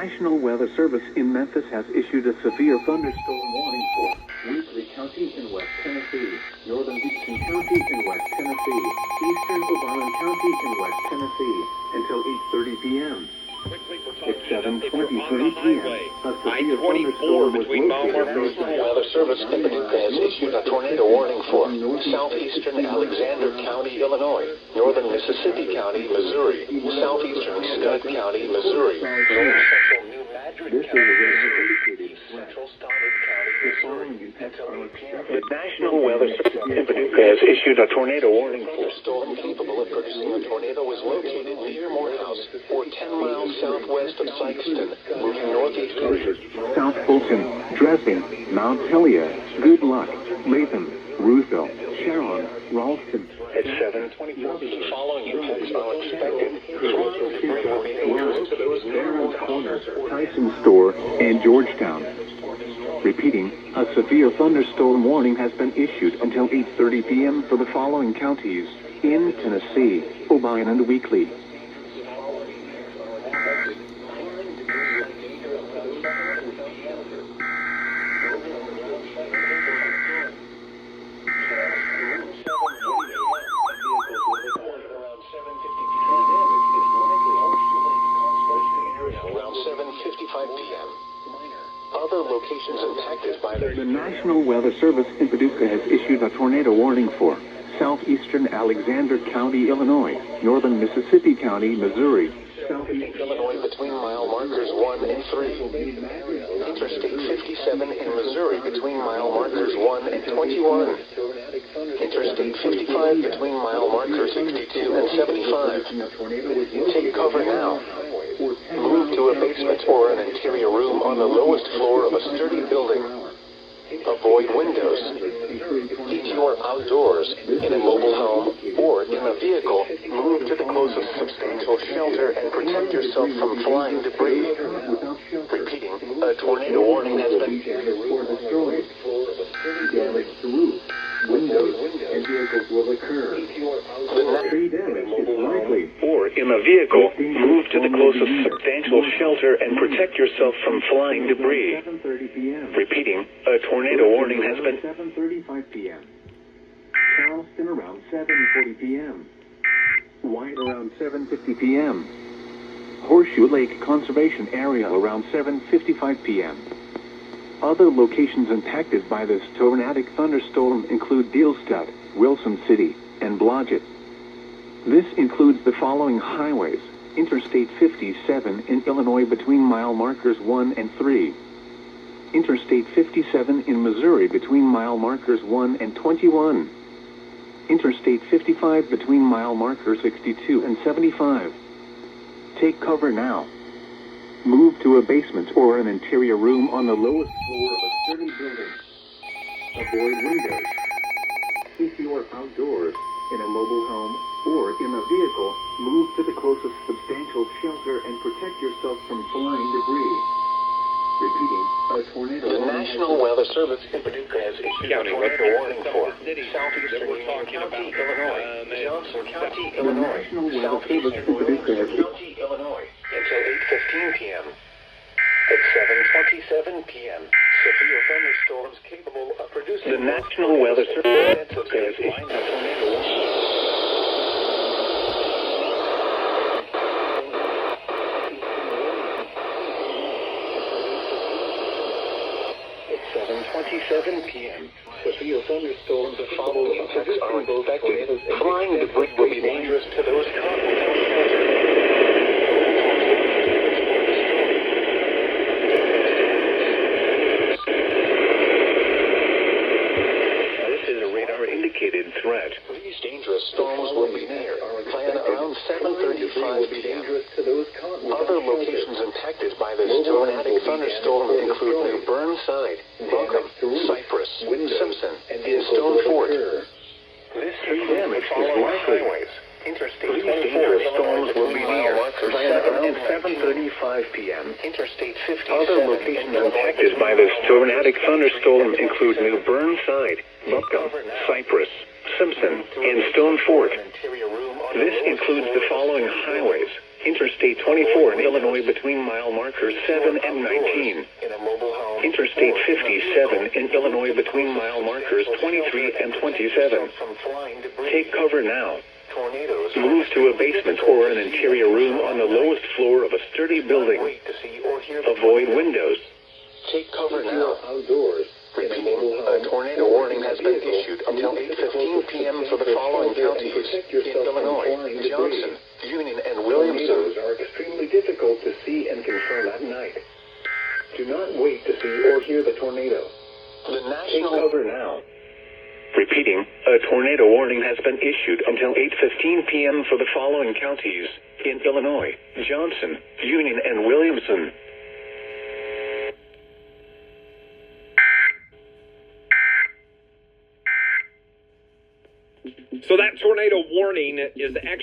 National Weather Service in Memphis has issued a severe thunderstorm warning for Weakley County in West Tennessee, Northern Houston County in West Tennessee, Eastern Obion County in West Tennessee, until 8:30 p.m. It's 7:23 p.m. A severe thunderstorm was located. National Weather Service in Paducah has issued a tornado warning for southeastern Alexander County, Illinois, northern Mississippi County, Missouri, southeastern Scott County, Missouri, north central New Madrid County, Missouri, central Stoddard County, Missouri, until 8 p.m. The National Weather Service in Paducah has issued a tornado warning for. A storm capable of producing a tornado was located near Morehouse, or 10 miles southwest of Sikeston, moving northeasterly. South Fulton, Dresden, Mount Helier, Good Luck, Latham, Roosevelt, Sharon, Ralston. At 7:24. The following impacts are expected. Barron's Corner, Tyson Store, and Georgetown. Repeating, a severe thunderstorm warning has been issued until 8:30 p.m. for the following counties in Tennessee, Obion and Weakley. Around 7:55 p.m. Other locations impacted by the National Weather Service in Paducah has issued a tornado warning for southeastern Alexander County, Illinois, northern Mississippi County, Missouri, southeast Illinois between mile markers 1 and 3. Interstate 57 in Missouri between mile markers 1 and 21. Interstate 55 between mile markers 62 and 75. Take cover now. Move to a basement or an interior room on the lowest floor of a sturdy building. Avoid windows. If you are outdoors, in a mobile home, or in a vehicle, move to the closest substantial shelter and protect yourself from flying debris. Repeating, a tornado warning has been damage to roofs, windows, and vehicles will occur. Tree damage is likely. Or in a vehicle, move to the closest substantial shelter and protect yourself from flying debris. 7:30 p.m. Repeating, a tornado warning has been 7:35 p.m. Charleston around 7:40 p.m. White around 7:50 p.m. Horseshoe Lake Conservation Area around 7:55 p.m. Other locations impacted by this tornadic thunderstorm include Dealstad, Wilson City, and Blodgett. This includes the following highways: Interstate 57 in Illinois between mile markers 1 and 3. Interstate 57 in Missouri between mile markers 1 and 21. Interstate 55 between mile markers 62 and 75. Take cover now. Move to a basement or an interior room on the lowest floor of a sturdy building. Avoid windows. If you are outdoors, in a mobile home, or in a vehicle, move to the closest substantial shelter and protect yourself from flying debris. Repeating, a tornado. The National Weather Service in Paducah has issued a tornado warning for southeastern County, Illinois, Johnson County, Illinois, southeastern County, Illinois, until 8:15 p.m. At 7:27 p.m., severe thunderstorms capable of producing the National Weather Service has issued a tornado warning. 7:27 p.m. Severe thunderstorms are following effects are expected. Flying debris will be dangerous to those caught without shelter. This is a radar-indicated threat. These dangerous storms will be near. Plan around 7:35 p.m. Other locations impacted by this tornadic thunderstorm include New Burnside, Buncombe, Cypress, Simpson, and Stone Fort. This damage is likely. Interstate 24 storms will be near. Plan around 7:35 p.m. Interstate 57. Other locations impacted by this tornadic thunderstorm include New Burnside, Buncombe, Cypress, Simpson, and Stone Fort. This includes the following highways: Interstate 24 in Illinois between mile markers 7 and 19. Interstate 57 in Illinois between mile markers 23 and 27. Take cover now. Move to a basement or an interior room on the lowest floor of a sturdy building. Avoid windows. Take cover now. Repeating, a tornado warning has been issued until 8:15 p.m. for the following counties: in Illinois, Johnson, Union, and Williamson. Tornadoes are extremely difficult to see and confirm at night. Do not wait to see or hear the tornado. The Take national cover now. Repeating, a tornado warning has been issued until 8:15 p.m. for the following counties: in Illinois, Johnson, Union, and Williamson. So that tornado warning is actually